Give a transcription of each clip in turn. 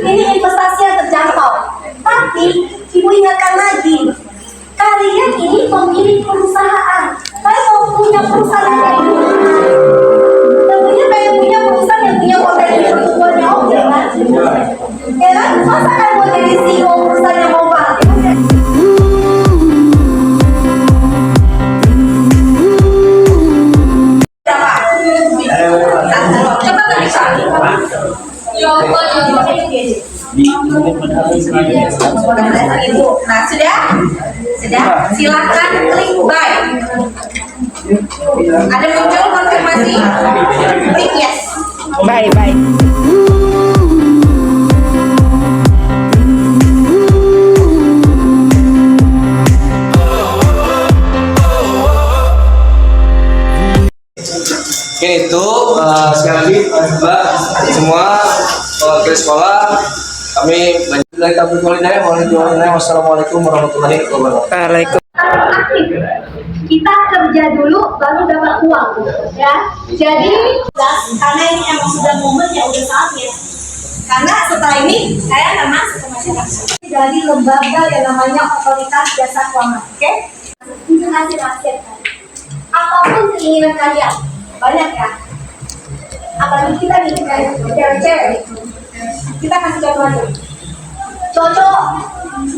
Ini investasi yang terjangkau. Tapi ibu ingatkan lagi, kalian ini pemilik perusahaan. Kalian mau punya perusahaan yang kayak gimana? Tentunya pengen punya perusahaan yang punya potensi pertumbuhannya oke kan? Ya kan? Masa kan mau jadi CEO perusahaan yang mau bangkit? Nah, sudah, silakan klik buy. Ada muncul konfirmasi, klik yes. Bye. Oke, itu sekali lagi Mbak semua ke sekolah kami banyak dari kami kuliah. Wassalamualaikum warahmatullahi wabarakatuh. Waalaikumsalam. Aktif. Kita kerja dulu baru dapat uang, ya. Jadi, karena ini emang sudah momennya, udah saatnya. Karena setelah ini saya akan masuk ke masyarakat. Jadi lembaga yang namanya Otoritas Jasa Keuangan, oke? Itu hasil-hasil kan. Apapun keinginan kalian, banyak ya. Apalagi kita nih, cewek-cewek. Kita kasih contoh aja. Cocok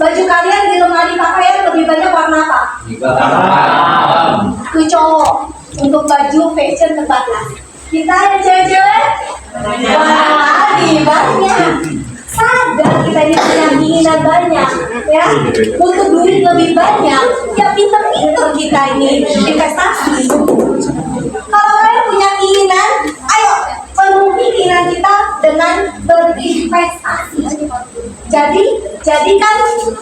baju kalian di lemari pakaian lebih banyak warna apa? Itu cowok. Untuk baju fashion tempatlah. Kita yang cewek-cewek lebih banyak. Sadar kita ini punya keinginan banyak, ya. Untuk duit lebih banyak, ya pinter-pinter kita ini investasi. Kalau kalian punya keinginan, ayo penuhi keinginan kita dengan berinvestasi. Jadi, jadikan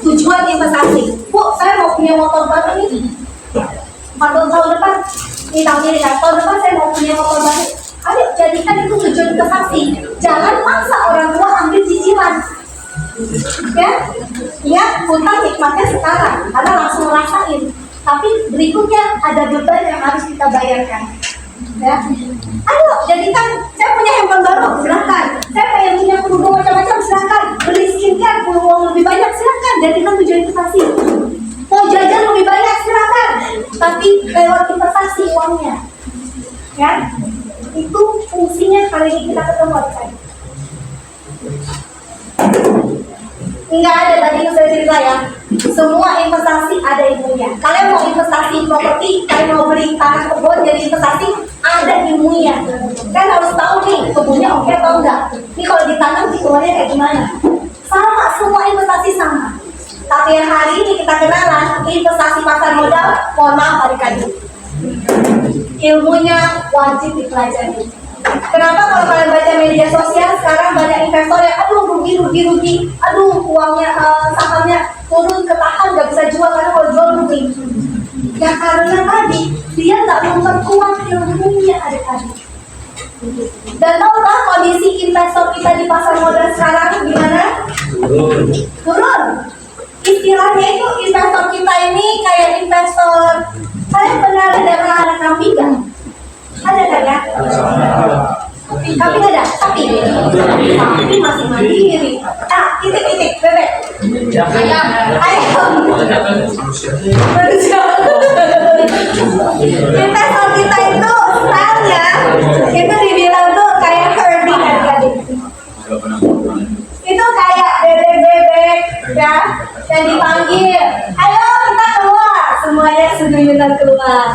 tujuan investasi. Bu, saya mau punya motor baru nih. 4 tahun depan, ini tahun ini ya. Tahun depan saya mau punya motor baru. Ayo, jadikan itu tujuan investasi. Jangan maksa orang tua ambil cicilan. Ya, ingat hutang nikmatnya sekarang, karena langsung ngerasain. Tapi berikutnya ada beban yang harus kita bayarkan. Ya, ayo jadikan. Saya punya handphone baru, silakan. Saya pengen punya kerudung macam-macam, silakan. Beli skincare, perlu uang lebih banyak, silakan. Jadikan tujuan investasi. Mau jajan lebih banyak, silakan. Tapi lewat investasi uangnya. Ya, itu fungsinya kali ini kita ketemu kan. Enggak ada tadi yang saya cerita ya. Semua investasi ada ilmunya. Kalian mau investasi properti, kalian mau beli tanah kebun jadi investasi, ada ilmunya. Kan harus tahu nih kebunnya oke atau enggak. Ini kalau ditanam keluarnya kayak gimana? Sama, semua investasi sama. Tapi yang hari ini kita kenalan investasi pasar modal, mohon maaf adik-adik. Ilmunya wajib dipelajari. Kenapa kalau kalian baca media sosial sekarang banyak investor yang aduh rugi, aduh uangnya sahamnya turun ketahan nggak bisa jual karena kalau jual rugi. Ya karena tadi dia nggak memperkuat ilmunya adik-adik. Dan tahukah kondisi investor kita di pasar modal sekarang gimana? Turun. Istilahnya itu investor kita ini kayak investor. Kalian pernah ada anak kambing kan? Ada kan ya? Tapi ada, tapi masih mandiri. Titik bebek. Ayam. Investor kita itu stylenya itu dibilang tuh kayak herding adik-adik. Itu kayak bebek-bebek ya, yang dipanggil, ayo kita keluar, semuanya sudah keluar,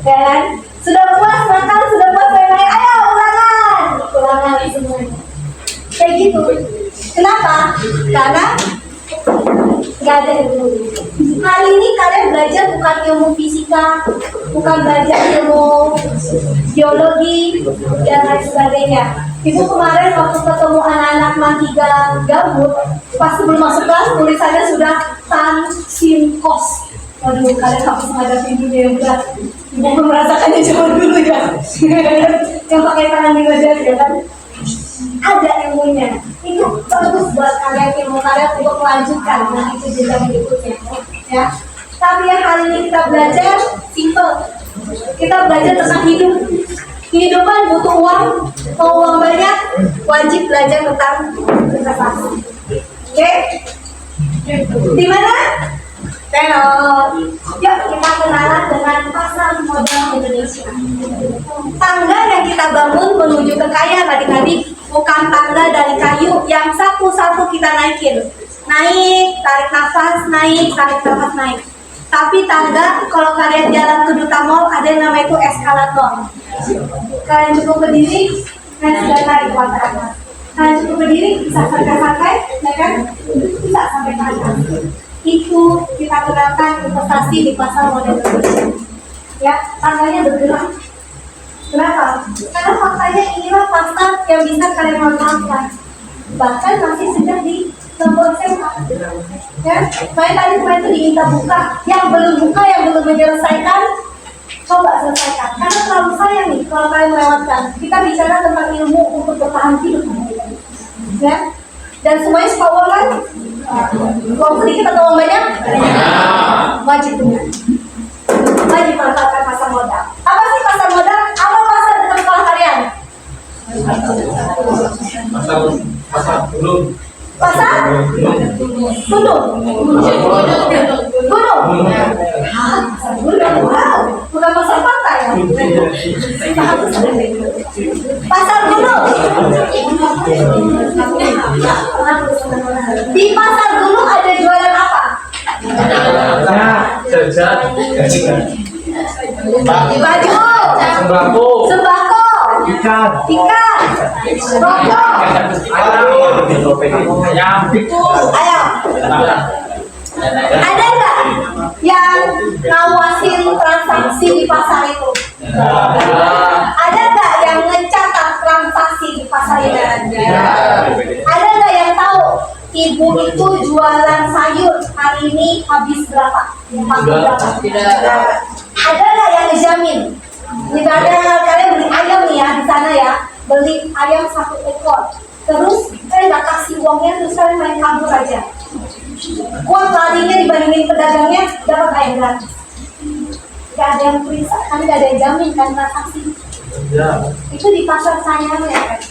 dan sudah puas makan, sudah puas main, ayo ulangan semuanya, kayak gitu. Kenapa? Karena nggak ada ilmu. Hari ini kalian belajar bukan ilmu fisika, bukan belajar ilmu biologi dan lain sebagainya. Ibu kemarin waktu ketemu anak-anak mantiga gabut, pas sebelum masuk kelas tulisannya sudah tansinkos. Waduh, kalian harus menghadapi dunia yang berat. Ibu pun merasakannya zaman dulu ya. Yang pakai tangan di wajah ya kan. Ada ilmunya. Itu bagus buat kalian, ilmu kalian untuk melanjutkan. Nah, itu jenjang berikutnya. Ya. Tapi yang hari ini kita belajar simple. Kita belajar tentang hidup. Kehidupan butuh uang, mau uang banyak, wajib belajar tentang investasi. Oke? Di mana? Tenor. Yuk kita kenalan dengan pasar modal Indonesia. Tangga yang kita bangun menuju kekayaan adik-adik bukan tangga dari kayu yang satu-satu kita naikin. Naik, tarik nafas, naik, tarik nafas, naik. Tapi tangga, kalau kalian jalan ke Duta Mall, ada yang namanya itu eskalator. Kalian cukup berdiri, kalian sudah naik ke atas. Kalian cukup berdiri, bisa santai-santai, ya kan? Bisa sampai ke atas. Itu kita gunakan investasi di pasar modal Indonesia. Ya, tangganya bergerak. Kenapa? Karena faktanya inilah pasar yang bisa kalian manfaatkan. Bahkan masih sejak di sebuah SMA. Ya, saya tadi itu diminta buka. Yang belum buka, yang belum menyelesaikan, coba selesaikan. Karena terlalu sayang nih kalau kalian melewatkan. Kita bicara tentang ilmu untuk bertahan hidup. Ya, dan semuanya suka uang kan? Uang sedikit atau uang banyak? Wajib punya. Wajib manfaatkan pasar modal. Apa sih pasar modal? Apa pasar dekat sekolah kalian? Pasar belum. Pasar? Gunung. Gunung. Pasar gunung. Wow. Bukan pasar pantai ya? Pasar gunung. Di pasar gunung ada jualan apa? Baju. Sembako. Ikan. Rokok. Ayam. Ada nggak yang ngawasin transaksi di pasar itu? Ada nggak yang ngecatat transaksi di pasar itu? Ada nggak yang tahu ibu itu jualan sayur hari ini habis berapa? Ada nggak yang ngejamin? Misalnya kalian beli ayam nih ya di sana ya, beli ayam 1 ekor, terus kalian nggak kasih uangnya, terus kalian main kabur aja. Uang larinya dibandingin pedagangnya dapat ayam gratis. Gak ada yang periksa, kan gak ada yang jamin kan transaksi. Itu di pasar saya ya.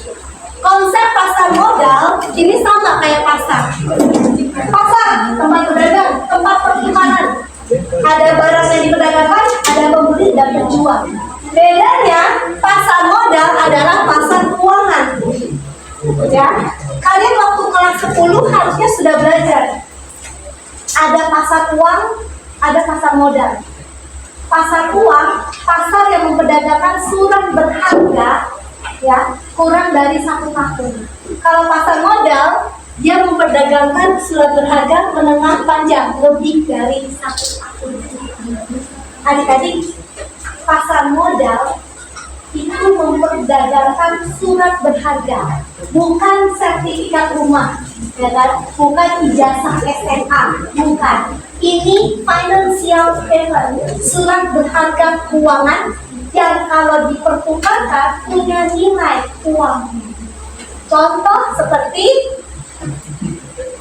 Konsep pasar modal ini sama kayak pasar. Pasar, tempat pedagang, tempat pertukaran. Ada barang yang diperdagangkan, ada pembeli dan penjual. Bedanya pasar modal adalah pasar keuangan. Ya, kalian waktu kelas 10 harusnya sudah belajar. Ada pasar uang, ada pasar modal. Pasar uang, pasar yang memperdagangkan surat berharga, ya, kurang dari 1 tahun. Kalau pasar modal, dia memperdagangkan surat berharga menengah panjang lebih dari 1 tahun. Adik-adik, pasar modal itu memperdagangkan surat berharga, bukan sertifikat rumah, ya kan? Bukan ijazah SMA, bukan. Ini financial paper, surat berharga keuangan yang kalau dipertukarkan punya nilai uang. Contoh seperti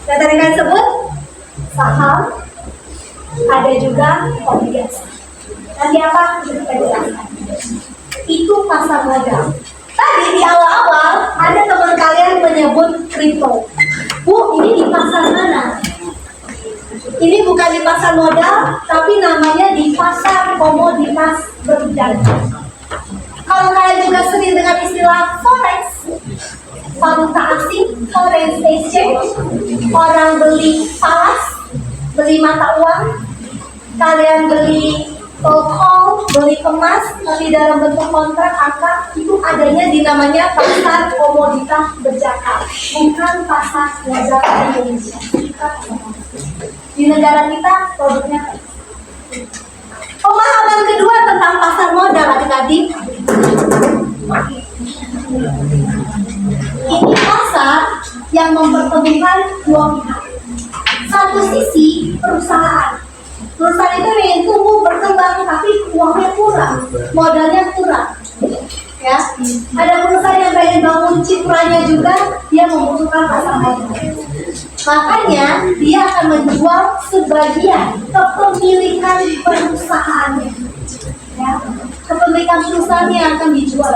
yang tadi kan sebut saham, ada juga obligasi. Nanti apa kita jelaskan. Itu pasar modal. Tadi di awal-awal ada teman kalian menyebut kripto. Bu, ini di pasar mana? Ini bukan di pasar modal, tapi namanya di pasar komoditas berjangka. Kalau kalian juga sering dengan istilah forex, valuta asing, foreign exchange, orang beli falas, beli mata uang, kalian beli call, beli emas, tapi dalam bentuk kontrak angka, itu adanya di namanya pasar komoditas berjangka, bukan pasar modal Indonesia. Di negara kita produknya. Pemahaman kedua tentang pasar modal adik-adik, ini pasar yang mempertemukan dua pihak. Satu sisi perusahaan itu ingin tumbuh berkembang tapi uangnya kurang, modalnya kurang. Ya, ada perusahaan yang pengen bangun citranya juga, dia membutuhkan pasar modal. Makanya dia akan menjual sebagian kepemilikan perusahaannya, ya, kepemilikan perusahaannya yang akan dijual.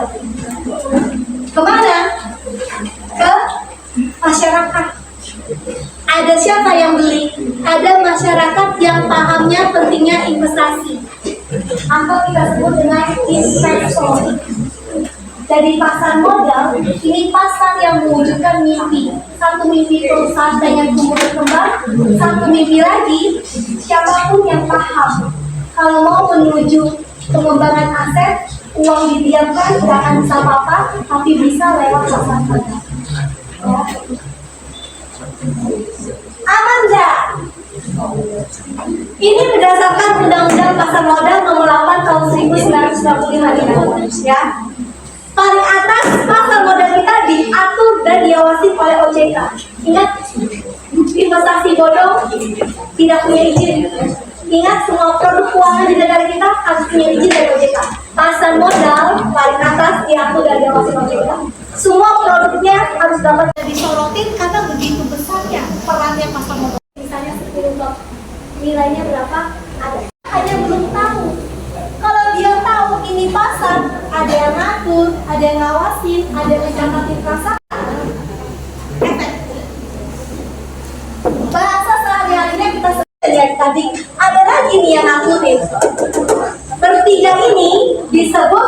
Kemana? Ke masyarakat. Ada siapa yang beli? Ada masyarakat yang pahamnya pentingnya investasi, atau kita sebut dengan investor. Jadi pasar modal ini pasar yang mewujudkan mimpi. Satu mimpi perusahaan dengan tumbuh berkembang, satu mimpi lagi siapapun yang paham kalau mau menuju pengembangan aset, uang didiamkan tidak akan bisa apa-apa, tapi bisa lewat pasar modal. Ya. Aman nggak? Ini berdasarkan Undang-Undang Pasar Modal Nomor 8 Tahun 1995 ya. Paling atas pasar modal kita diatur dan diawasi oleh OJK. Ingat, investasi bodong tidak punya izin. Ingat, semua produk keuangan di negara kita harus punya izin dari OJK. Pasar modal paling atas diatur dan diawasi oleh OJK. Semua produknya harus dapat disorotin karena begitu besarnya perannya pasar modal. Misalnya 10 blok, nilainya berapa? Ada. Hanya belum tahu. Kalau dia tahu ini pasar, ada yang ngatur, ada yang ngawasin, ada yang mencatat transaksi. Bahasa sehari-harinya kita lihat tadi, ada lagi nih yang ngaturin. Bertiga ini disebut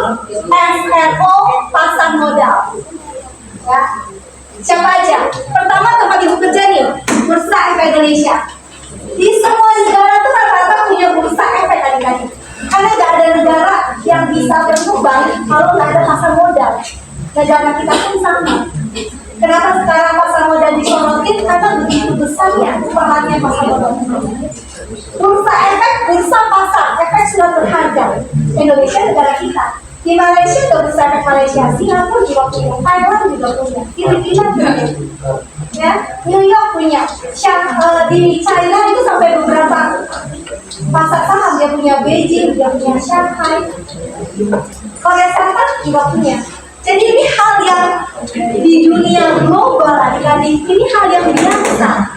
SRO pasar modal. Ya. Siapa aja? Pertama tempat ibu kerja nih, Bursa Efek Indonesia. Di semua negara tuh rata-rata punya Bursa Efek tadi. Karena nggak ada negara yang bisa berkembang kalau nggak ada pasar modal. Negara kita pun sama. Kenapa sekarang pasar modal disorotin? Karena begitu besarnya perannya pasar modal. Bursa efek, bursa pasar, efek sudah berharga. Indonesia negara kita. Di Malaysia juga bursa efek Malaysia, Singapura juga punya, Thailand juga punya, Filipina punya, ya, New York punya, di China itu sampai beberapa pasar saham dia punya Beijing, dia punya Shanghai, Korea Selatan juga punya. Jadi ini hal yang di dunia global adik-adik, ini hal yang biasa.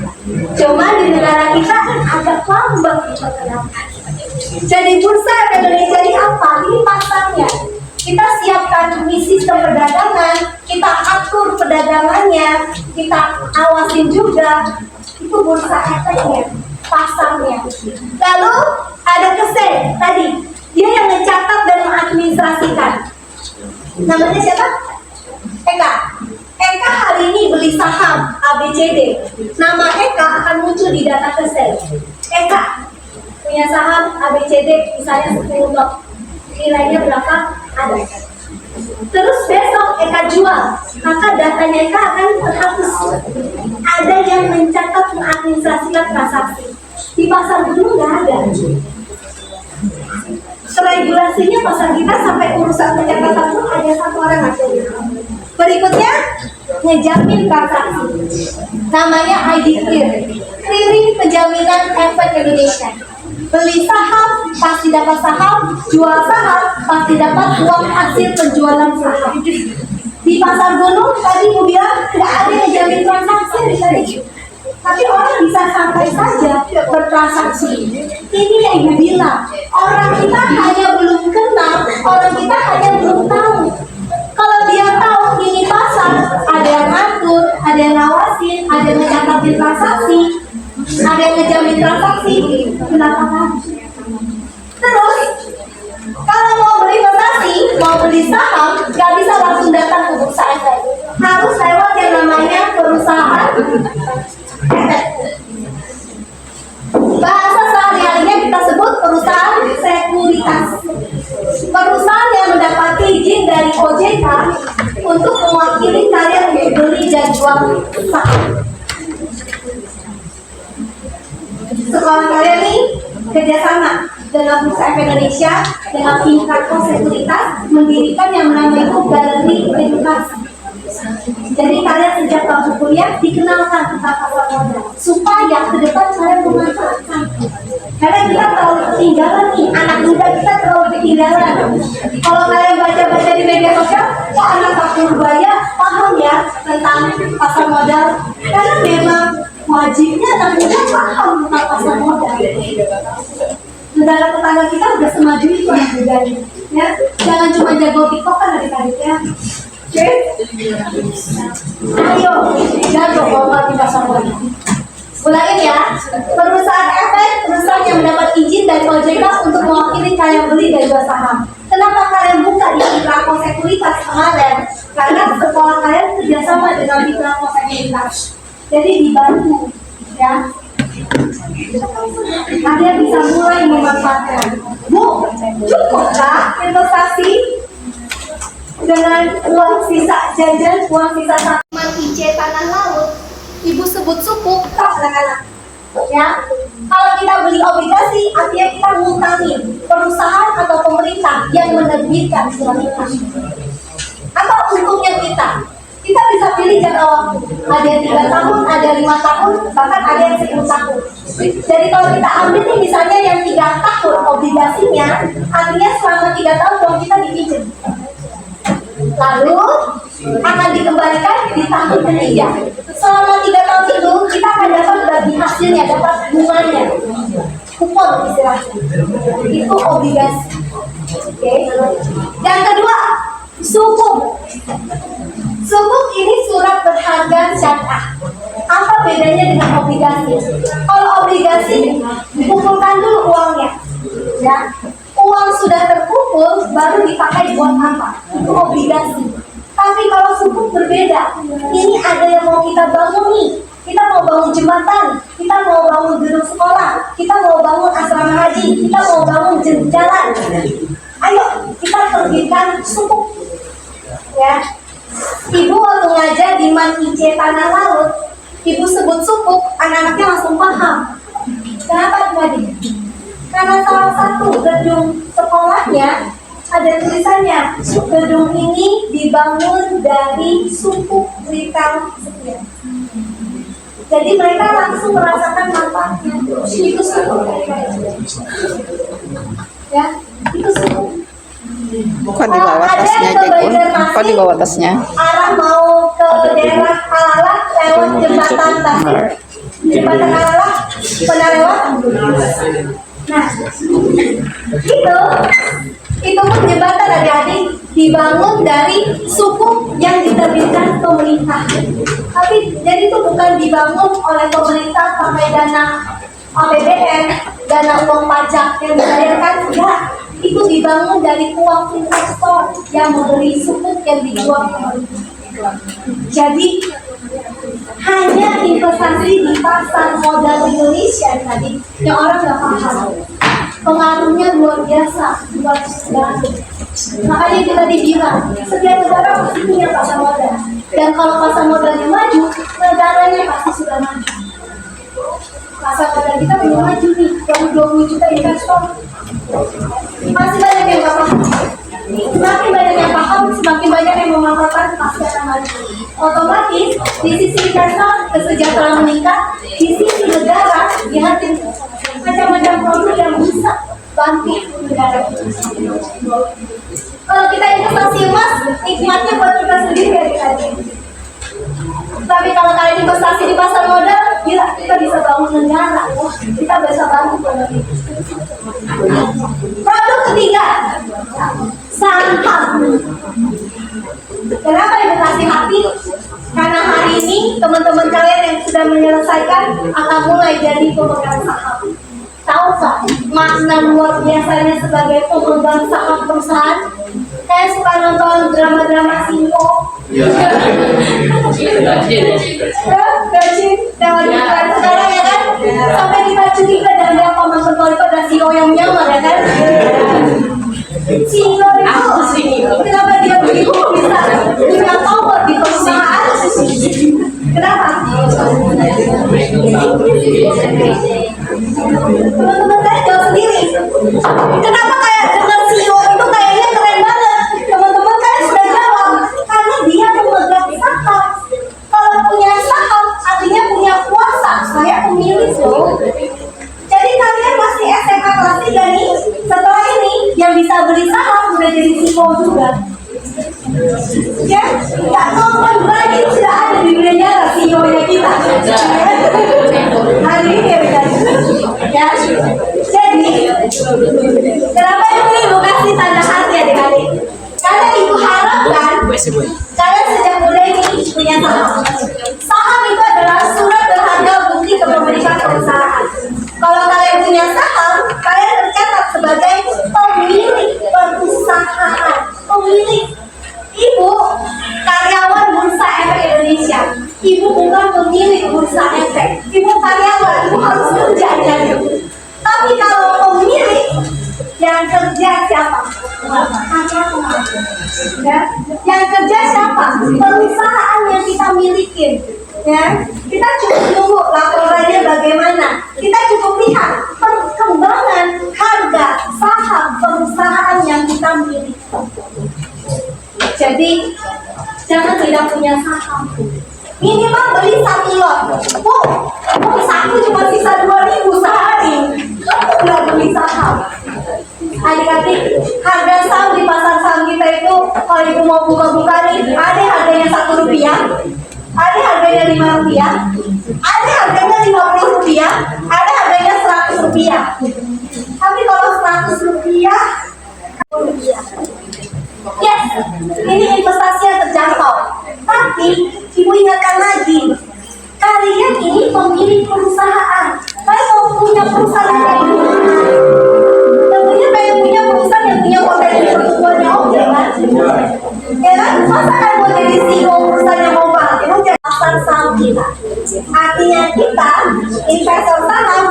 Cuma di negara kita agak lambat diperkenalkan. Jadi bursa Indonesia ini apa? Ini pasarnya. Kita siapkan sistem perdagangan, kita atur perdagangannya, kita awasin juga. Itu bursa efeknya, pasarnya. Lalu ada kesen tadi, dia yang mencatat dan mengadministrasikan. Namanya siapa? Eka. Eka hari ini beli saham ABCD. Nama Eka akan muncul di data kesen. Eka punya saham ABCD misalnya 10 lot. Nilainya berapa? Ada. Terus besok Eka jual, maka datanya Eka akan terhapus. Ada yang mencatat mengadministrasikan transaksi. Di pasar gedung nggak ada. Regulasinya pasar kita sampai urusan pencatatan pun hanya satu orang aja. Berikutnya ngejamin transaksi. Namanya ID Clearing Penjaminan Efek Indonesia. Beli saham pasti dapat saham, jual saham pasti dapat uang hasil penjualan saham. Di pasar gunung tadi Bu bilang nggak ada yang jamin transaksi tadi. Tapi orang bisa santai saja bertransaksi. Ini yang Ibu bilang, orang kita hanya belum kenal, orang kita hanya belum tahu. Kalau dia tahu ini pasar, ada yang ngatur, ada yang ngawasin, ada yang mencatat transaksi, ada yang ngejamin transaksi, kenapa lagi? Terus, kalau mau berinvestasi, mau beli saham, nggak bisa langsung datang ke bursa efek. Harus lewat yang namanya perusahaan efek. Bahasa sehari-harinya kita sebut perusahaan sekuritas. Perusahaan yang mendapat izin dari OJK untuk mewakili kalian beli dan jual saham. Sekolah kalian nih kerjasama dengan Bursa Efek Indonesia dengan Inkarko Sekuritas mendirikan yang namanya Galeri Edukasi. Jadi kalian sejak tahun kuliah dikenalkan tentang pasar modal supaya ke depan kalian memanfaatkan. Karena kita terlalu ketinggalan nih, anak muda kita terlalu ketinggalan. Kalau kalian baca-baca di media sosial, kok anak Purbaya paham ya tentang pasar modal? Karena memang wajibnya anak muda paham tentang pasar modal. Negara tetangga kita udah semaju itu anak mudanya. Ya, jangan cuma jago TikTok kan adik-adik ya. Oke? Ayo, jago kalau tidak sama. Ulangin ya, perusahaan efek, perusahaan yang mendapat izin dari OJK untuk mewakili kalian beli dan jual saham. Kenapa kalian buka di Mitra Sekuritas kemarin? Karena sekolah kalian kerjasama dengan Mitra Sekuritas. Jadi dibantu, ya. Kalian bisa mulai memanfaatkan. Bu, cukupkah investasi dengan uang sisa jajan, uang sisa tanaman IC tanah laut? Ibu sebut sukuk, anak-anak. Ya, kalau kita beli obligasi, artinya kita ngutangin perusahaan atau pemerintah yang menerbitkan surat utang. Apa untungnya kita? Kita bisa pilih jangka waktu. Ada yang 3 tahun, ada 5 tahun, bahkan ada yang 10 tahun. Jadi kalau kita ambil nih misalnya yang 3 tahun obligasinya, artinya selama 3 tahun uang kita dipinjam. Lalu akan dikembalikan di tahun ketiga. Selama 3 tahun itu kita akan dapat bagi hasilnya, dapat bunganya, kupon istilahnya. Itu obligasi. Oke. Yang kedua, sukuk. Sukuk ini surat berharga syariah. Apa bedanya dengan obligasi? Kalau obligasi dikumpulkan dulu uangnya, ya. Uang sudah terkumpul baru dipakai buat apa? Itu obligasi. Tapi kalau sukuk berbeda. Ini ada yang mau kita bangun nih. Kita mau bangun jembatan, kita mau bangun gedung sekolah, kita mau bangun asrama haji, kita mau bangun jalan. Ayo kita terbitkan sukuk. Ya. Ibu waktu ngajar di Man IC Tanah Laut, ibu sebut sukuk, anak-anaknya langsung paham. Kenapa tadi? Karena salah satu gedung sekolahnya ada tulisannya, gedung ini dibangun dari sukuk retail sekian. Jadi mereka langsung merasakan manfaatnya. Itu sukuk. Ya, itu sukuk. Kok di bawah tasnya Jekun? Kok di bawah tasnya? Arah mau ke daerah Alalah lewat jembatan Tasik. Jembatan Alalah pernah lewat? Nah, itu pun jembatan adik-adik dibangun dari sukuk yang diterbitkan pemerintah. Tapi jadi itu bukan dibangun oleh pemerintah pakai dana APBN, dana uang pajak yang dibayarkan, enggak. Itu dibangun dari uang investor yang membeli sukuk yang dijual pemerintah. Jadi hanya investasi di pasar modal Indonesia tadi yang orang nggak paham. Pengaruhnya luar biasa buat negara. Makanya kita dibilang setiap negara pasti punya pasar modal. Dan kalau pasar modalnya maju, negaranya pasti sudah maju. Pasar modal kita belum maju nih, baru 20 juta investor. Masih banyak yang nggak paham. Semakin banyak yang paham, semakin banyak yang memanfaatkan pasti akan maju. Otomatis di sisi investor kesejahteraan meningkat, di sisi negara dihadir macam-macam produk yang bisa bantu negara. Kalau kita investasi emas, nikmatnya buat kita sendiri adik-adik. Tapi kalau kalian investasi di pasar modal, gila, kita bisa bangun negara. Kita bisa bantu ekonomi. Produk ketiga, saham. Kenapa investasi hati? Karena hari ini teman-teman kalian yang sudah menyelesaikan akan mulai jadi pemegang saham. Tahu tak makna luar biasanya sebagai pemegang saham perusahaan? Saya suka nonton drama-drama Singko. Gaji lewat iklan sekarang ya kan? Sampai kita curiga dan ada komen betul itu ada CEO yang menyamar ya kan? CEO itu kenapa dia begitu bisa punya power di perusahaan? Kenapa? Teman-teman saya jawab sendiri. Kenapa kayak dengan CEO itu kayaknya keren banget? Teman-teman kan sudah jawab. Karena dia memegang saham. Kalau punya saham, artinya punya kuasa. Saya pemilik loh. Jadi kalian masih SMA kelas 3 nih. Setelah ini yang bisa beli saham sudah jadi CEO juga. Ya, nggak nonton lagi sudah ada di dunia CEO-nya kita. Hari ini ya. Jadi kenapa ini lu kasih tanda hati ya? Ibu bukan pemilik bursa efek. Ibu karyawan, ibu harus kerja jadi. Tapi kalau pemilik yang kerja siapa? Ya, yang kerja siapa? Perusahaan yang kita milikin. Ya, kita cukup tunggu laporannya bagaimana. Kita cukup lihat perkembangan harga saham perusahaan yang kita miliki. Jadi jangan tidak punya saham. Minimal beli 1 lot. Bu, satu cuma sisa 2.000 sehari. Kamu nggak beli saham. Adik-adik, harga saham di pasar saham kita itu, kalau ibu mau buka-buka nih, ada harganya Rp1, ada harganya Rp5, ada harganya Rp50, ada harganya Rp100. Tapi kalau Rp100, yes, ini investasi yang terjangkau. Tapi ibu ingatkan lagi, kalian ini pemilik perusahaan. Kalian mau punya perusahaan yang kayak gimana? Tentunya pengen punya perusahaan yang punya potensi pertumbuhannya oke kan? Ya kan? Masa kan mau jadi CEO perusahaan yang mau bangkit? Mau jadi pasar saham kita. Artinya kita, investor saham,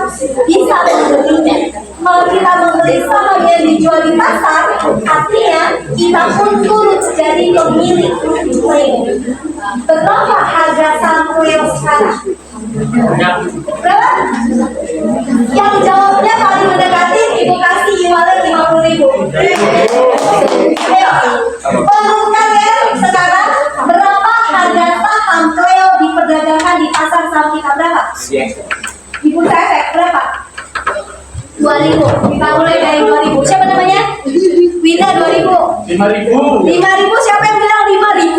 bisa membelinya. Kalau kita membeli saham yang dijual di pasar, artinya kita pun turut jadi pemilik Clio. Berapa harga saham Clio sekarang? Berapa? Yang jawabnya paling mendekati, ibu kasih iwalet 50.000. Ayo, pengumuman ya sekarang berapa harga saham Clio diperdagangkan di pasar saham kita berapa? Ibu saya efek berapa? 2.000. Kita mulai dari 2.000. Siapa namanya? Winda 2.000. 5.000. Siapa yang bilang 5.000?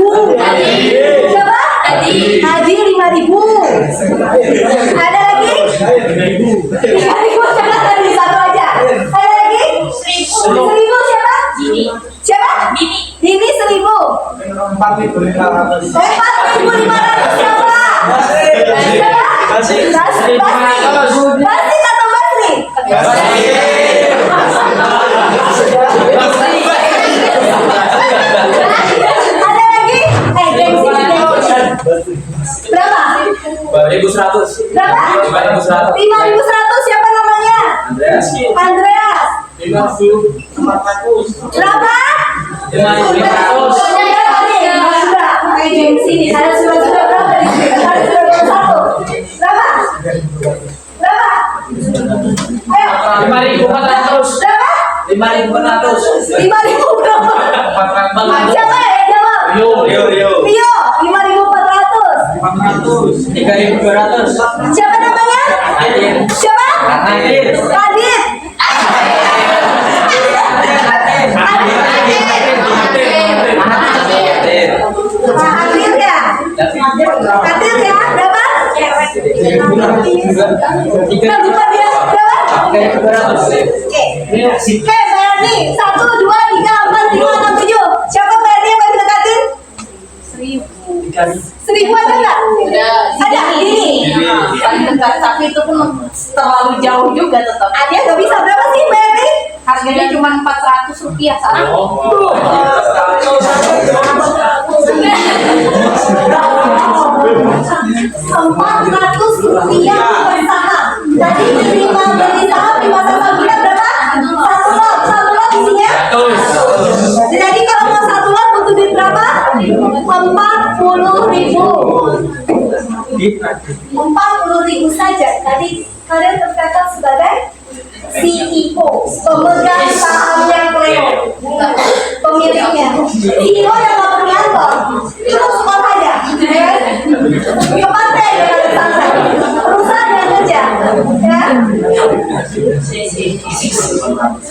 Siapa? Adi 5.000. Ada lagi? 5.000. Jangan tadi satu aja. Ada lagi? 1.000 siapa? Siapa? Dini 1.000. 4.500 siapa? Basti atau Basri? Ada lagi? Gengsi. Berapa? 5.100. Berapa? 5.100. 5.100. Siapa namanya? Andreas. 5.400. Berapa? 5.500. Gengsi nih. Ada surat berapa di sini? Ada surat 1. Berapa? Berapa? Ayo. 5.400. Berapa? 5.400. 5.000 berapa? Siapa ya jawab? Rio. 5.400. 3.200. Siapa namanya? Siapa? Adit. Adit. Adit ya? Adit ya? Berapa? Kita lupa dia. Berapa? 3.200. Oke, bayar nih. 1, 2, 3, 4, 5, 6, 7. Siapa bayarnya yang paling dekatin? 1.000 ada nggak? Ada. Ini. Paling dekat, tapi itu pun terlalu jauh juga tetap. Ada nggak bisa berapa sih bayarnya? Harganya cuma Rp400 satu. Rp400 per saham. Tadi minimal beli saham di pasar saham kita berapa? 1 lot isinya. Jadi kalau mau 1 lot butuh duit berapa? 40.000 saja. Tadi kalian tercatat sebagai CEO, pemegang sahamnya Clio, pemiliknya. CEO yang nggak punya kantor, itu sekolah aja, ke pantai dengan santai, perusahaan yang kerja, ya.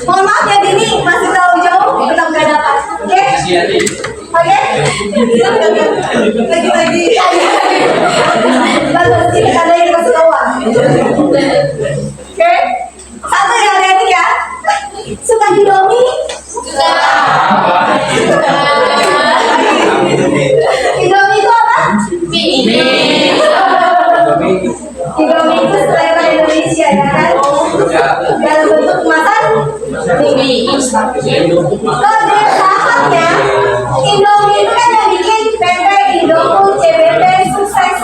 Mohon maaf ya Dini, masih terlalu jauh, tetap nggak dapat, oke? Oke? Lagi. Bagus, ini ada yang kasih kawan. Oke? Satu ya, adik ya. Suka Indomie? Suka. Indomie itu apa? Mie. Indomie itu selera Indonesia ya kan? Dalam bentuk kemasan mie. Kalau dari sahamnya, Indomie itu kan yang bikin PT, Indofood, CBP, sukses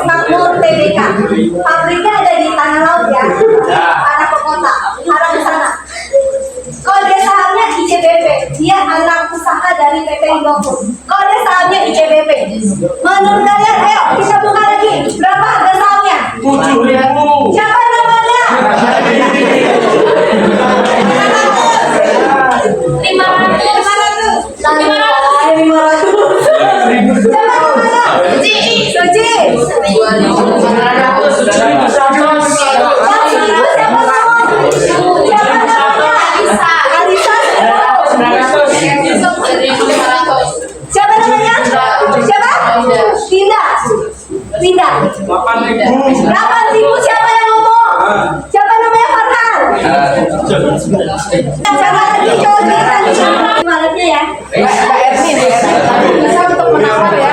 8.000 siapa yang ngomong? Siapa namanya Farhan? Siapa lagi cowoknya tadi? Malamnya ya. Bisa untuk menawar ya.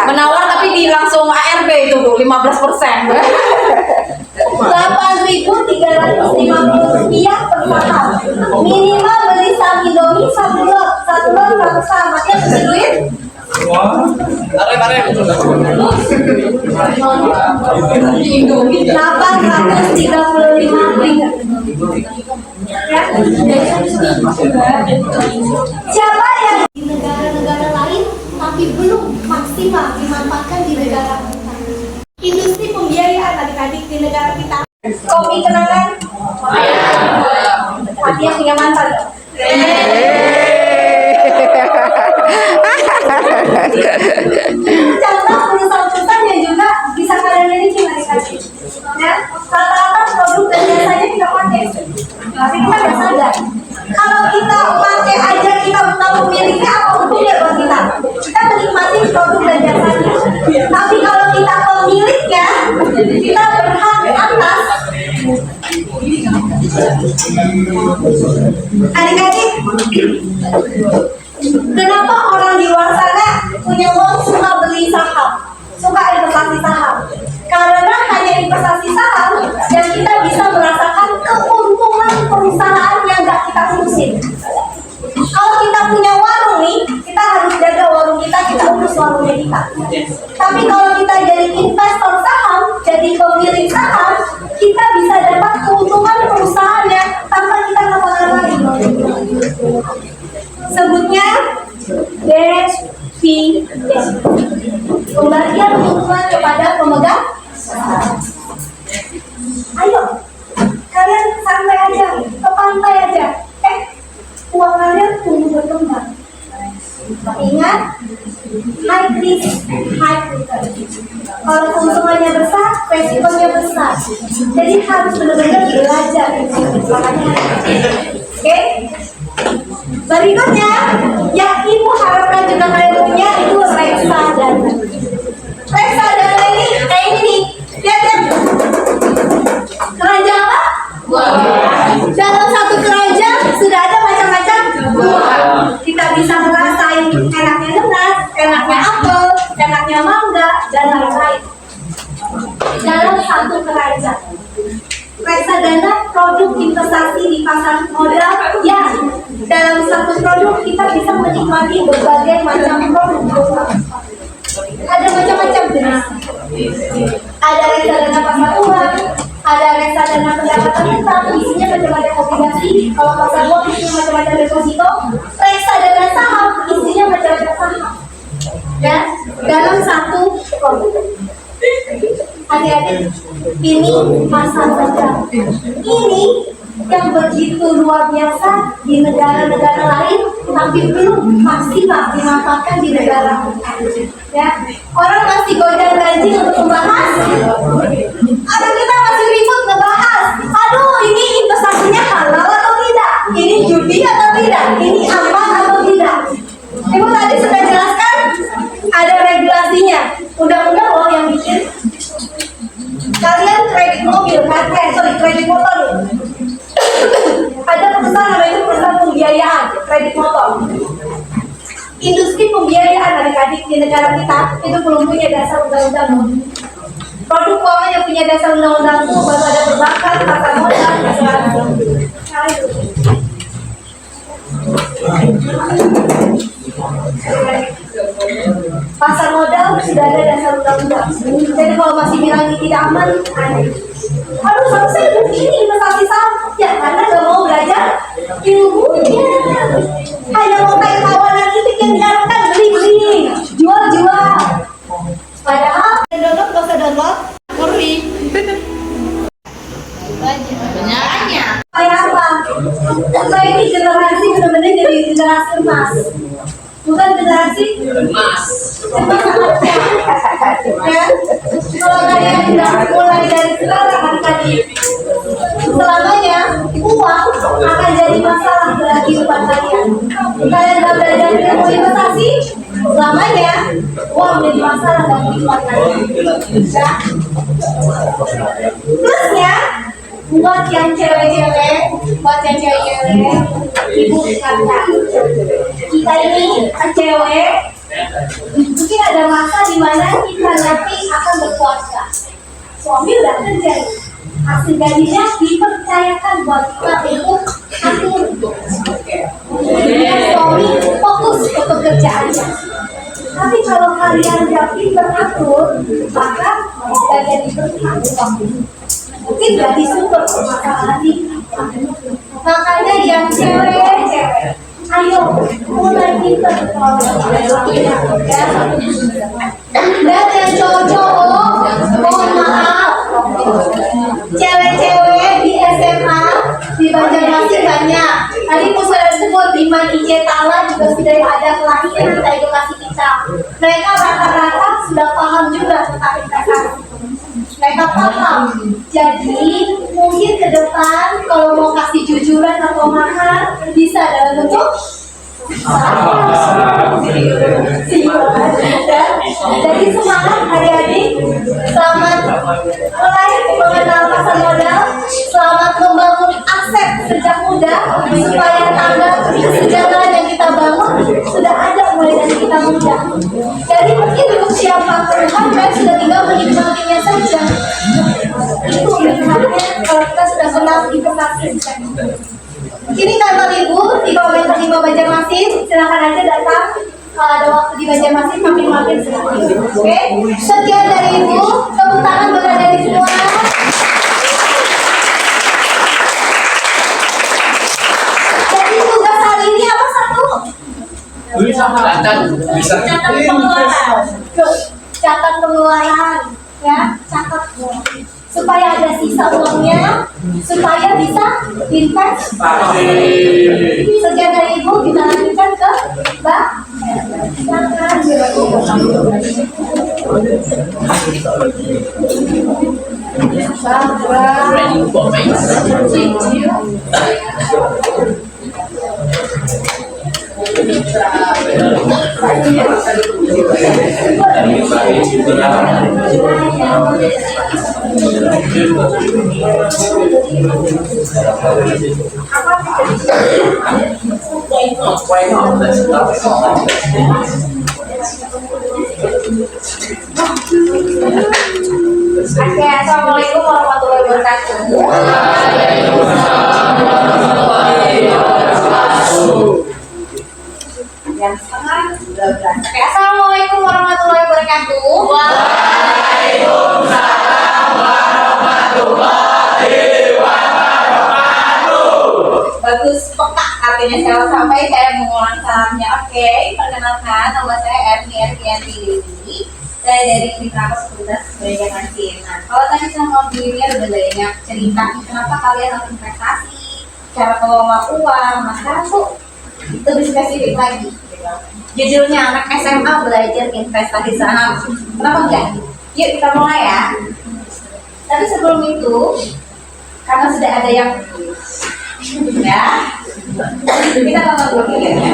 Menawar tapi di langsung ARB itu tuh 15%. 8.350 rupiah per saham. Minimal beli saham Indomie 1 lot 1 saham. Artinya beli duit. Indomie 835 ribu. Ya. Siapa yang di negara-negara lain tapi belum maksimal dimanfaatkan di negara kita? Industri pembiayaan adik-adik di negara kita. Kopi kenangan? Artinya punya mantan. Contoh perusahaan-perusahaan yang juga bisa kalian miliki adik-adik. Ya, rata-rata produk dan jasanya kita pakai, tapi kita nggak sadar. Kalau kita pakai aja kita tahu pemiliknya apa untungnya buat kita. Kita menikmati produk dan jasanya. Tapi kalau kita pemiliknya, kita berhak atas. Adik-adik, kenapa orang di luar sana punya uang suka beli saham, suka investasi saham? Karena hanya investasi saham yang kita bisa merasakan keuntungan perusahaan yang gak kita urusin. Kalau kita punya warung nih, kita harus jaga warung kita urus warungnya kita. Tapi kalau kita jadi investor saham, jadi pemilik saham, kita bisa dapat keuntungan perusahaannya tanpa kita ngapa-ngapain. Sebutnya dividen. Pembagian keuntungan kepada pemegang saham. Ayo, kalian santai aja, ke pantai aja. Uang kalian tumbuh berkembang. Ingat, high risk, high return. Kalau keuntungannya besar, resikonya besar. Jadi harus benar-benar belajar. Oke? Berikutnya, yang ibu harapkan juga kalian punya itu reksadana. Reksadana ini kayak ini nih, lihat ya. Keranjang apa? Dalam satu keranjang sudah ada macam-macam buah. Kita bisa ngerasain enaknya nanas, enaknya apel, enaknya mangga, dan lain-lain. Dalam satu keranjang. Reksadana produk investasi di pasar modal yang dalam satu produk kita bisa menikmati berbagai macam produk. Ada macam-macam jenis. Ada reksadana pasar uang, ada reksadana pendapatan tetap, isinya macam-macam obligasi. Kalau pasar uang isinya macam-macam deposito. Reksadana saham isinya macam-macam saham. Ya, dalam satu produk. Adik-adik, ini pasar modal. Ini yang begitu luar biasa di negara-negara lain, tapi belum maksimal dimanfaatkan di negara kita. Ya, orang masih gonjang-ganjing untuk membahas. Ada kita masih ribut ngebahas. Aduh, ini investasinya halal atau tidak? Ini judi atau tidak? Ini aman atau tidak? Ibu tadi sudah jelaskan ada regulasinya. Undang-undang loh yang bikin. Kalian kredit mobil kan? Kredit motor. Ada perusahaan namanya perusahaan pembiayaan kredit motor. Industri pembiayaan adik-adik di negara kita itu belum punya dasar undang-undang. Produk keuangan yang punya dasar undang-undang itu baru ada perbankan, pasar modal, asuransi. Pasar modal sudah ada dasar undang-undang. Jadi kalau masih bilang ini tidak aman, aduh sama saya begini investasi saham ya karena gak mau belajar ilmunya. Hanya mau kayak kawanan itu yang diharapkan beli, jual. Padahal download gak usah download, murni. banyak. Kayak apa? Kita ini generasi benar-benar jadi generasi emas. Bukan generasi Mas. ya. Kalau kalian tidak mulai dari sekarang tadi, selamanya uang akan jadi masalah dalam kehidupan kalian. Kalian tidak belajar ilmu investasi, selamanya uang jadi masalah dan kehidupan ya. Plusnya buat yang cewek-cewek, ibu kata kita ini cewek mungkin ada masa di mana kita nanti akan berkeluarga. Suami udah kerja, hasil gajinya dipercayakan buat kita untuk atur. Suami fokus ke pekerjaannya. Tapi kalau kalian gak pintar atur, maka gak jadi bertanggung. Mungkin gak disupport permasalahan ini. Makanya yang cewek, ayo mulai pintar dan yang cowok-cowok, mohon maaf, cewek-cewek di SMA di Banjarmasin banyak. Tadi saya sebut di IJ Tala juga sudah ada pelatihan tentang edukasi kita. Mereka rata-rata sudah paham juga tentang investasi. Mereka paham. Jadi mungkin ke depan kalau mau kasih jujuran atau mahar bisa dalam bentuk jadi semangat adik-adik, selamat mulai mengenal pasar modal, selamat membangun aset sejak muda supaya tangga kesejahteraan yang kita bangun sudah ada mulai dari kita muda. Jadi mungkin untuk siapa Tuhan sudah tinggal menikmatinya saja. Itu sebenarnya kalau kita sudah kenal investasi. Ini kantor ibu di Kabupaten 5 Banjarmasin, silakan aja datang. Kalau ada waktu di Banjarmasin makin silakan. Oke, sekian dari ibu. Tepuk tangan buat adik semua. Jadi tugas hari ini apa satu? Catat pengeluaran. Catat pengeluaran, ya, catat. Supaya ada sisa uangnya, supaya bisa investasi. Sekian dari ibu, kita lanjutkan ke Mbak. Oke, assalamualaikum warahmatullahi wabarakatuh. Yang setengah 12. Oke, assalamualaikum warahmatullahi wabarakatuh. Waalaikumsalam warahmatullahi wabarakatuh. Bagus, peka artinya saya sampai saya mengulang salamnya. Oke, perkenalkan nama saya Erni Dewi. Saya dari Mitra Fakultas Banjarmasin. Nah, kalau tadi sama begini udah banyak cerita kenapa kalian harus investasi, cara kelola uang, nah sekarang tuh lebih spesifik lagi. Judulnya anak SMA belajar investasi saham. Kenapa enggak? Yuk kita mulai ya. Tapi sebelum itu, karena sudah ada yang ya, kita tonton dulu videonya.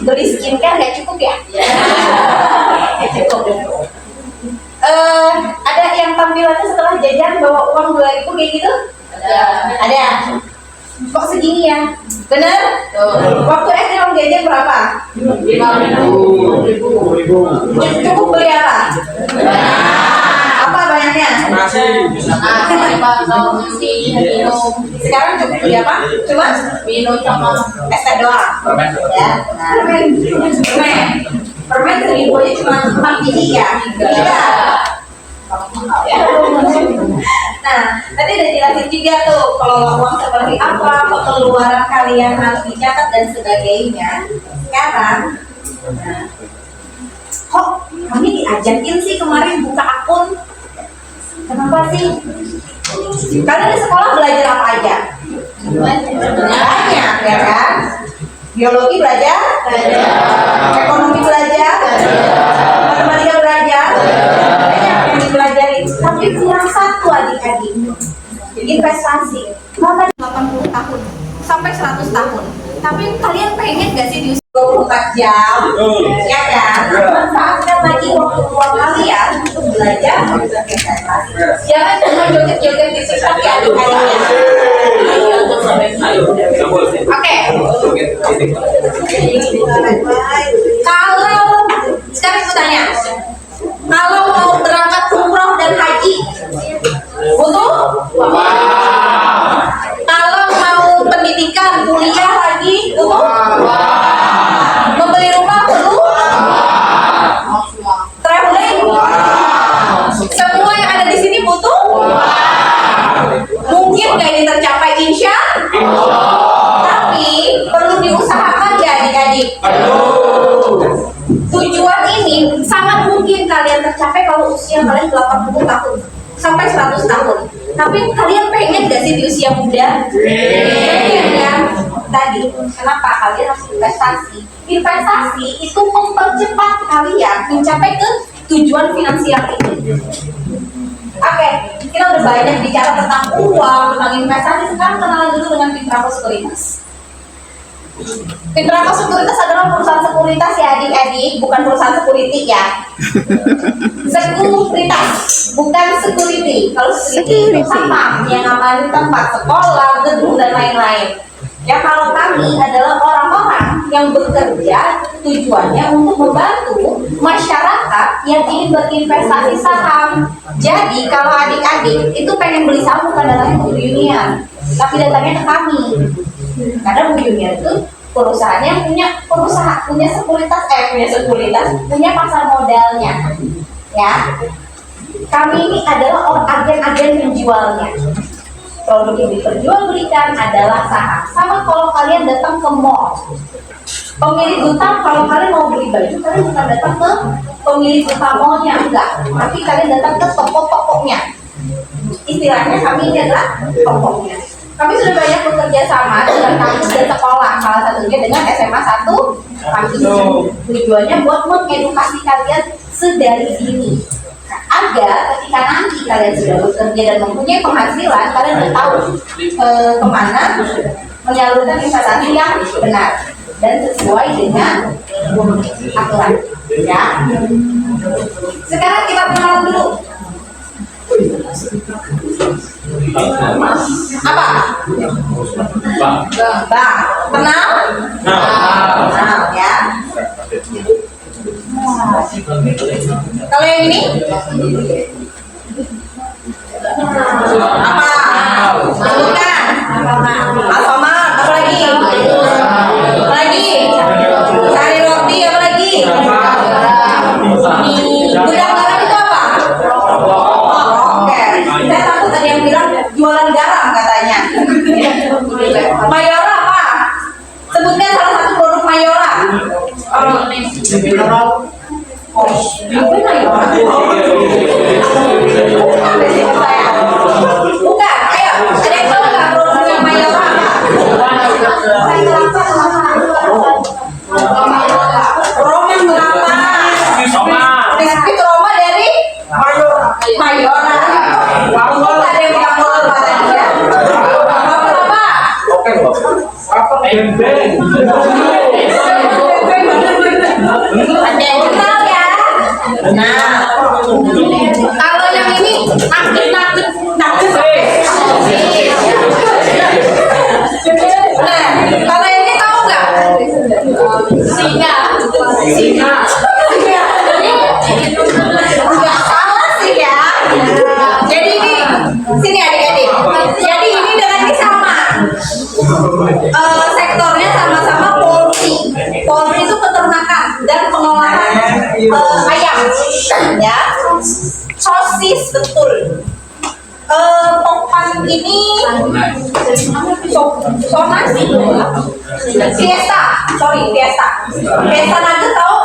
Beli skincare nggak cukup ya? Cukup. Ada yang tampilannya setelah jajan bawa uang 2.000 kayak gitu? Ada. Kok segini ya? Bener? Waktu SD uang jajan berapa? 5.000. Cukup beli apa? Apa banyaknya? Nasi. Minum. Sekarang cukup beli apa? Cuma minum sama es teh doang. Ya. Permen 1.000 aja cuma 4 biji ya? Iya. Nah, tadi udah jelasin juga tuh kalau uang seperti apa, pengeluaran kalian harus dicatat dan sebagainya. Sekarang, kok kami diajakin sih kemarin buka akun? Kenapa sih? Kalian di sekolah belajar apa aja? Banyak, ya kan? Biologi belajar? Ekonomi belajar? Matematika belajar? Banyak yang dipelajari. Tapi kurang satu adik-adik. Investasi. Maka 80 tahun sampai 100 tahun. Tapi kalian pengen gak sih di usia 24 jam? Ya kan? Manfaatkan lagi waktu luang kalian untuk belajar untuk investasi. Jangan cuma joget-joget di TikTok ya adik-adiknya. Oke. Kalau sekarang aku tanya, kalau mau berangkat umroh dan haji, butuh? Kalau mau pendidikan, kuliah lagi, butuh? Membeli rumah perlu? Traveling? Semua yang ada di sini butuh? Mungkin nggak ini tercapai, insya? Tapi perlu diusahakan ya adik-adik. Tujuan ini sangat mungkin kalian tercapai kalau usia kalian 80 tahun sampai 100 tahun. Tapi kalian pengen gak sih di usia muda? Pengen kan? Tadi, kenapa kalian harus investasi? Investasi itu mempercepat kalian mencapai ke tujuan finansial ini. Oke, kita udah banyak bicara tentang uang, tentang investasi. Sekarang kenalan dulu dengan Pintrako Sekuritas. Pintrako Sekuritas adalah perusahaan sekuritas ya adik-adik, bukan perusahaan security ya. Sekuritas, bukan security. Kalau security itu sama, yang ngamanin tempat sekolah, gedung dan lain-lain. Ya kalau kami adalah orang-orang yang bekerja tujuannya untuk membantu masyarakat yang ingin berinvestasi saham. Jadi kalau adik-adik itu pengen beli saham bukan datangnya ke Bu Yunian, tapi datangnya ke kami. Karena Bu Yunian itu perusahaannya punya sekuritas, punya pasar modalnya. Ya, kami ini adalah agen-agen penjualnya. Produk yang diperjualbelikan adalah saham. Sama kalau kalian datang ke mall, pemilik duta, kalau kalian mau beli baju, kalian bukan datang ke pemilik duta mallnya, enggak. Tapi kalian datang ke toko-tokonya. Istilahnya kami ini adalah tokonya. Kami sudah banyak bekerja sama dengan kampus dan sekolah, salah satunya dengan SMA 1 kampus. Tujuannya buat mengedukasi kalian sedari dini, agar ketika nanti kalian sudah bekerja dan mempunyai penghasilan, kalian sudah tahu kemana menyalurkan investasi yang benar dan sesuai dengan aturan. Ya. Sekarang kita kenalan dulu. Apa? Bang. Kenal? Kenal ya. Kalau yang ini? Apa? Bukan. Alfamart, apa lagi? Apa lagi? Sari roti, apa lagi? Gudang garam itu apa? Oke. Saya takut ada yang bilang jualan garam katanya. Mayora apa? Sebutkan salah satu produk Mayora. Bukan, ayo, ada yang tahu nggak produknya Mayora apa? Roman berapa? Biskuit Roma dari Mayora. Mungkin ada yang bilang apa tadi ya? Apa? Ada yang kenal ya? Nah, kalau yang ini nakit. Nah, kalau ini tahu nggak? Singa. Nggak salah sih ya. Jadi ini, sini adik-adik. Jadi ini dengan ini sama. Sektornya sama-sama poultry. Poultry itu peternakan dan pengolahan ayam, ya. Sosis betul. Topan ini Fiesta nugget tahu?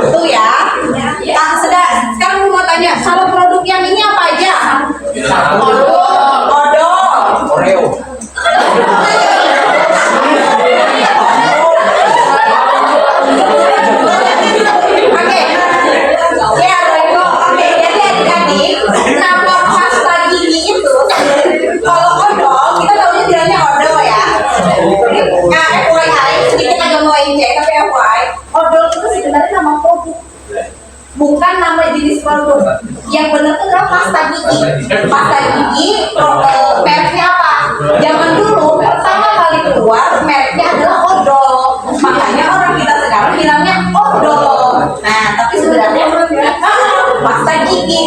Itu ya. Nah, sekarang mau tanya, kalau produk yang ini apa aja? Odol. bukan nama jenis produk. Yang benar itu adalah pasta gigi. Pasta gigi mereknya apa? Zaman dulu pertama kali keluar mereknya adalah odol. Makanya orang kita sekarang bilangnya odol. Nah, tapi sebenarnya pasta gigi,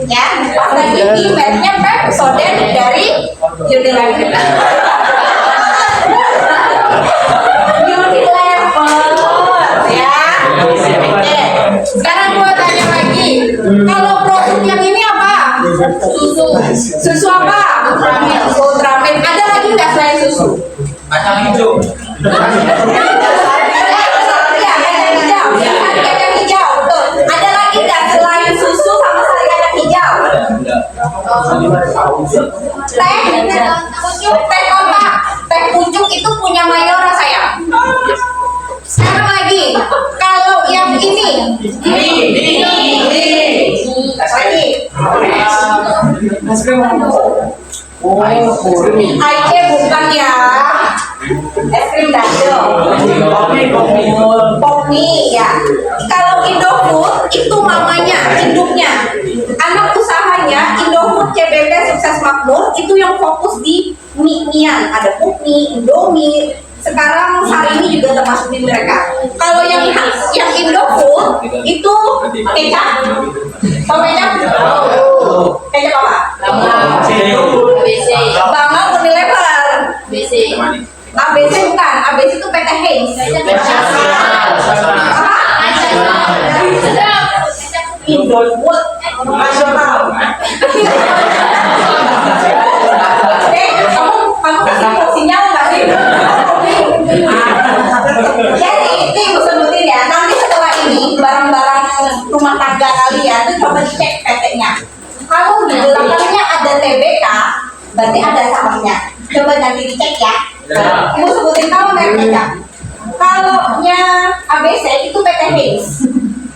ya. Pasta gigi mereknya Pepsodent dari Unilever. Sekarang gua tanya lagi, kalau produk yang ini apa? Susu apa? Ultramin. Ada lagi nggak selain susu? Kacang hijau. Iya, kacang hijau. Betul. Ada lagi nggak selain susu sama selain kacang hijau? Teh apa? Teh pucuk itu punya Mayora sayang. Sekarang lagi, kalau yang ini, lagi, Aice bukan ya, es krim dado, Popmi ya. Kalau Indofood itu mamanya, induknya, anak usahanya Indofood CBP Sukses Makmur itu yang fokus di mie-mian, ada Popmi, Indomie. Sekarang saat ini juga termasuk di mereka. Kalau yang Indofood itu kecap, tahu kecap? Kecap apa? Bangga Unilever. ABC bukan, ABC itu PT Heinz. Indofood nasional. Kamu kasih porsinya nggak sih? Jadi ini gue sebutin ya. Nanti setelah ini barang-barang rumah tangga kalian tuh coba cek PT-nya. Kalau di belakangnya ada TBK, berarti ada salahnya. Coba nanti dicek ya. Gue sebutin kalau mereknya. Kalau ABC itu PT Heinz.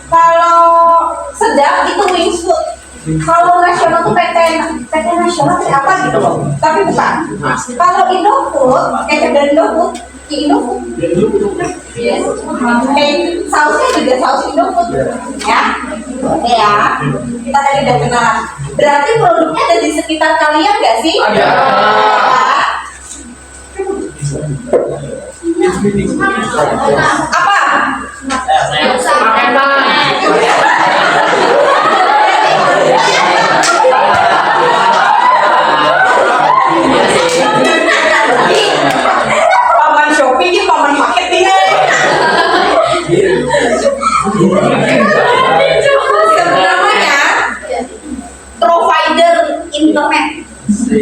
Kalau sedang itu Wings Food. Kalau nasional tuh PT nasional apa gitu loh. Tapi bukan. Kalau Indofood, kecap dari Indofood, Indofood. Yes. Sausnya juga saus Indofood. Ya. Oke ya. Kita tadi udah kenal. Berarti produknya ada di sekitar kalian nggak sih? Ada. Apa? Makanan. Paman Shopee ini paman marketing. Namanya provider internet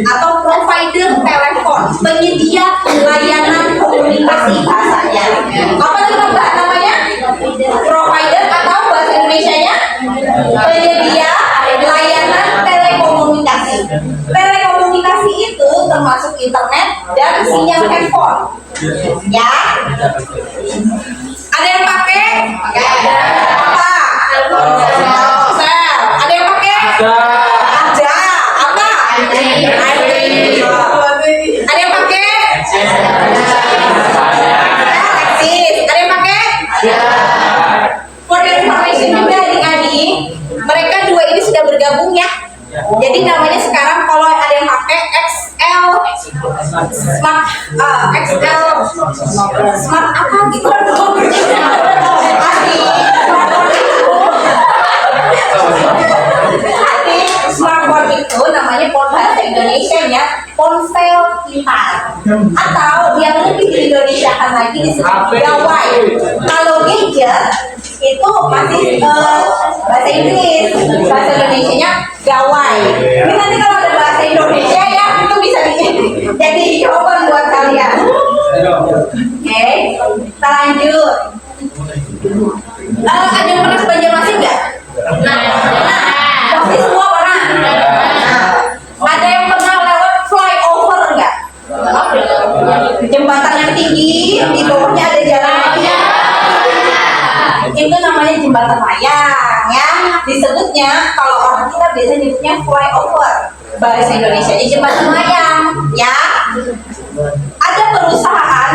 atau provider telepon, penyedia layanan komunikasi bahasanya. Apa namanya? Provider atau bahasa Indonesianya? Penyedia layanan telekomunikasi. Telekomunikasi itu termasuk internet dan sinyal handphone. Ya. Ada yang pakai? Apa? Telkomsel. Ada yang pakai? Ada. Apa? Ada yang pakai? Alexis. Ada yang pakai? For your information juga adik-adik, mereka dua ini sudah bergabung ya. Jadi namanya sekarang kalau ada yang pakai XL Smart apa gitu. Smartphone itu namanya bahasa Indonesia ya ponsel pintar, atau yang lebih di Indonesia kan lagi disebut gawai. Kalau gadget itu masih bahasa Inggris, bahasa Indonesianya gawai. Ini nanti kalau ada bahasa Indonesia ya itu bisa jadi jawaban buat kalian. Oke, kita lanjut. Ada yang pernah ke Banjarmasin nggak? Pasti semua pernah. Ada yang pernah lewat flyover nggak? Jembatan yang tinggi, di bawahnya ada jalan layang. Itu namanya jembatan layang ya. Disebutnya kalau orang kita biasanya nyebutnya flyover. Bahasa Indonesia jembatan layang ya. Ada perusahaan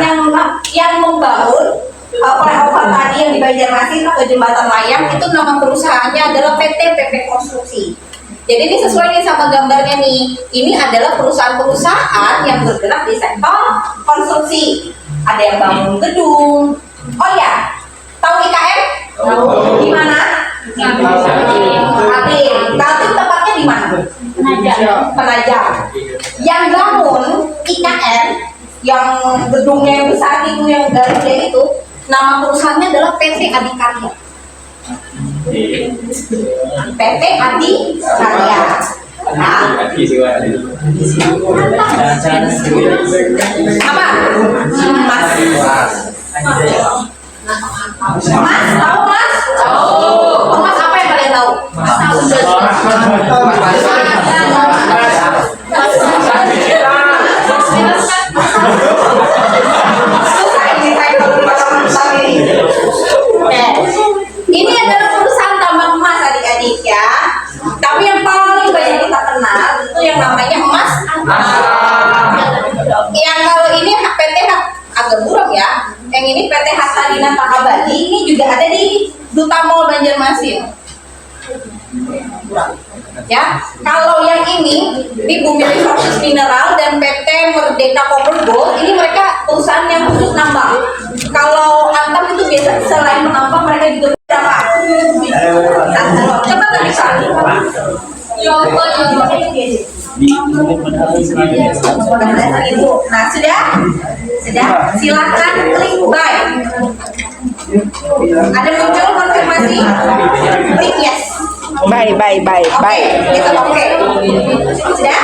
yang membangun flyover tadi yang di Banjarmasin atau jembatan layang itu nama perusahaannya adalah PT PP Konstruksi. Jadi ini sesuai nih sama gambarnya nih. Ini adalah perusahaan-perusahaan yang bergerak di sektor konstruksi. Ada yang bangun gedung. Oh ya, tahu IKM? Di mana? Kaltim tempatnya di mana? Penajam. Yang bangun IKN, yang gedungnya yang besar itu, yang garisnya itu, nama perusahaannya adalah PT Adikarya. PT Adikarya. Nah, apa? Mas. Mas, tahu Mas? Tahu. Mas apa yang kalian tahu? Ini adalah perusahaan tambang emas adik-adik ya. Tapi yang paling banyak kita kenal itu yang namanya emas. Yang kalau ini PT agak buram ya. Yang ini PT Hatta Dinata Abadi, ini juga ada di Duta Mall Banjarmasin. Ya, kalau yang ini di Bumi Resources Mineral dan PT Merdeka Copper Gold, ini mereka perusahaan yang khusus nambang. Kalau Antam itu biasa selain menambang mereka juga berapa? Coba tadi kali. Nah, sudah, silakan klik buy. Ada muncul konfirmasi, klik yes. Bye. Kita oke. Sudah?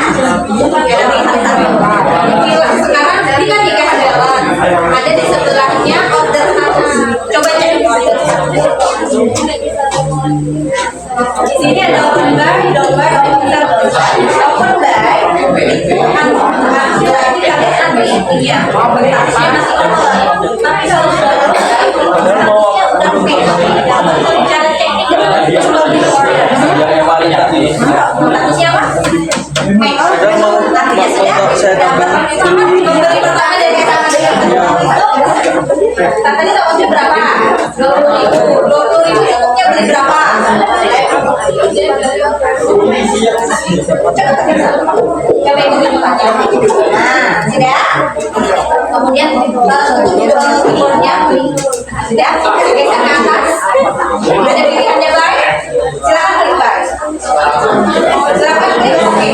Sekarang tadi kan dikasih jalan. Ada di sebelahnya order mana? Coba cek order. Di sini ada open buy, open buy. Open buy itu kan berarti kalian ambil intinya. Tasnya masih open. Tapi kalau sudah udah pay. Cara ceknya cuma di order. Statusnya apa? Artinya sudah dapat pemberi pertama dari katanya tahunnya berapa? 20.000 cukupnya beli berapa? Coba ikutin pertanyaan. Nah, sudah? Kemudian timurnya sudah? Geser ke atas. Ada pilihannya baik? Silakan klik baik. Silakan klik oke.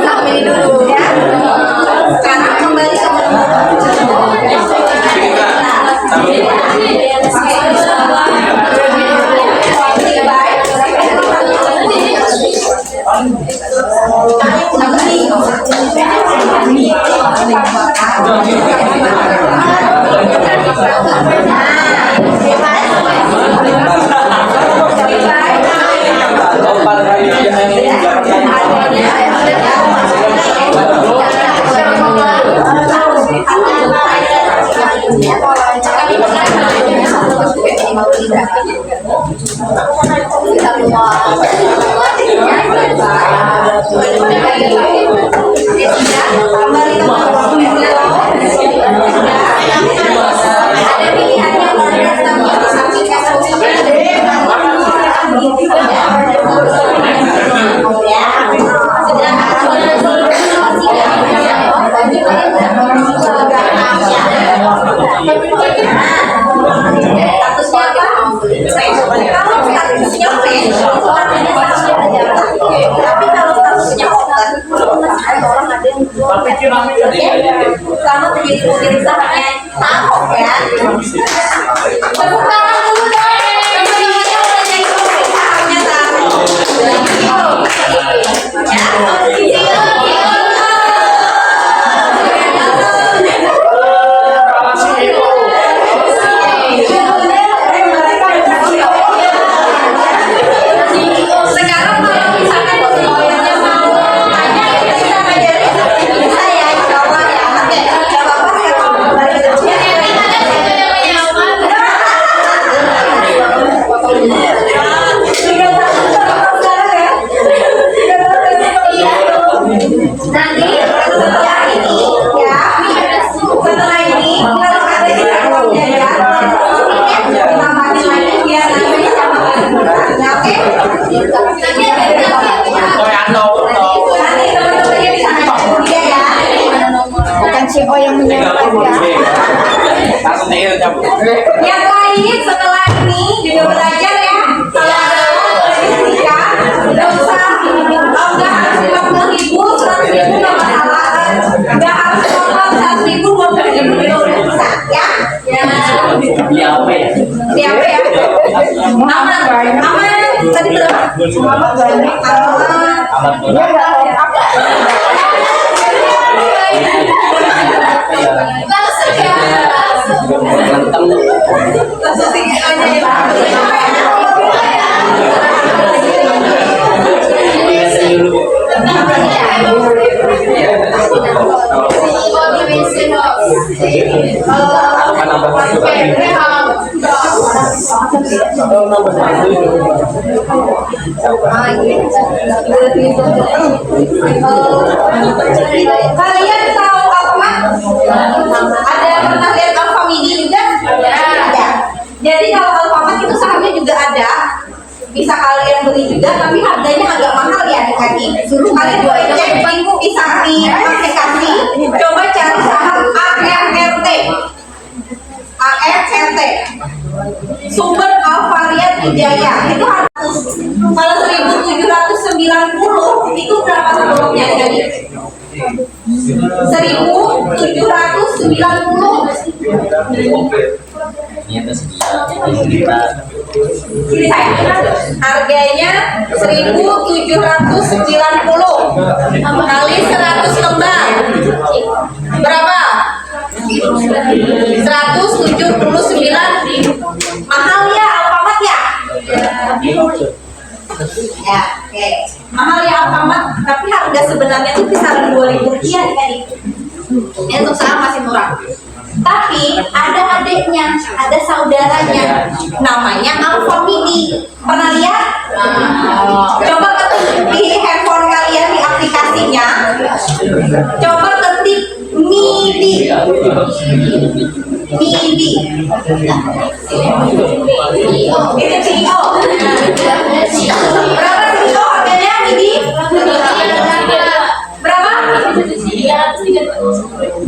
Sama ini dulu ya. Sekarang kembali ke selama terjadi pemeriksaan tahap ya. Tepuk tangan dulu dong. Semuanya udah jadi pemeriksaannya sekarang kalau misalkan semuanya mau tanya ya bisa ngajarin saya insya Allah ya. Oke, gak apa-apa sekarang kembali ke Iya. CEO yang menyampaikan. Yang lain setelah ini juga belajar ya. Kalau ada nikah, nggak usah, nggak harus 50.000, 100.000 nggak masalah. Nggak harus total 100.000, 20.000 bisa ya. Siapa ya? Aman, aman. Tadi berapa? Langsung ya. Langsung tinggalnya kalian tahu Alfamart? Ada pernah lihat Alfamidi juga? Ada. Jadi kalau Alfamart itu sahamnya juga ada. Bisa kalian beli juga, tapi harganya agak mahal ya adik-adik. Kalian boleh cek link bisa di aplikasi. Coba cari saham ARRT. ARRT. Sumber Alfariat Wijaya itu harus kalau 1.790 itu berapa sebelumnya adik-adik? 1.790. Sini saya. Harganya 1.790 kali 100 lembar. Berapa? 179. Mahal ya Alfamart ya? Ya, oke. Mahal ya Alfamart, tapi harga sebenarnya itu kisaran 2.000 rupiah kan? Ini untuk saham masih murah. Tapi ada adiknya, ada saudaranya, namanya Alfamidi. Pernah lihat? Coba ketik di handphone kalian di aplikasinya. Coba ketik MIDI. MIDI. Itu CEO. Berapa CEO harganya MIDI? Berapa?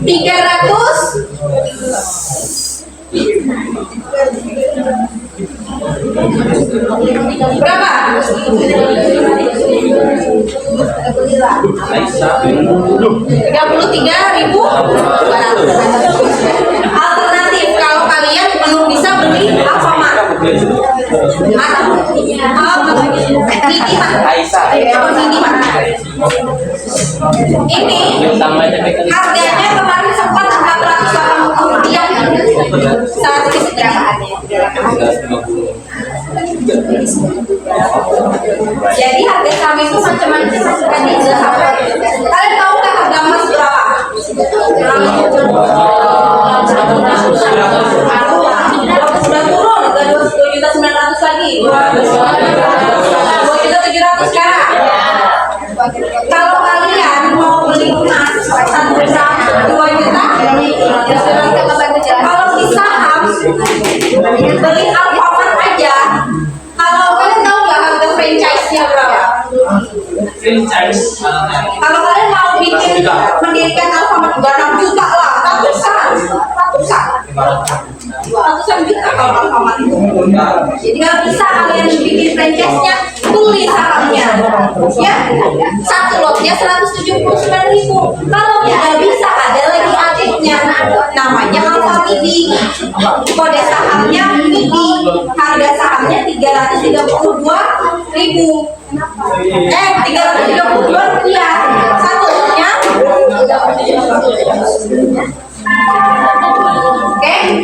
300. Berapa? 33.200. Alternatif kalau kalian belum bisa beli Alfamart ini harganya kemarin sempat 480 rupiah. Saat ini berapanya? Jadi harga saham itu macam-macam. Kalian tahu nggak harga emas berapa? Sudah turun ke 2.900.000 lagi. 2.700.000 sekarang. Kalau kalian mau beli emas 1 gram 2 juta, kalau di saham beli Alfamart aja, kalau kalian tahu nggak harga franchise-nya berapa? Kalau kalian mau bikin mendirikan Alfamart juga 6 juta lah, ratusan juta kalau Alfamart itu. Jadi kalau bisa kalian bikin franchise-nya, beli sahamnya, ya. Satu lotnya 179.000. Kalau tidak bisa, ada lagi adiknya, namanya Alfamidi. Kode sahamnya MIDI. Harga sahamnya 332.000. 332 rupiah. Satu lotnya. Oke.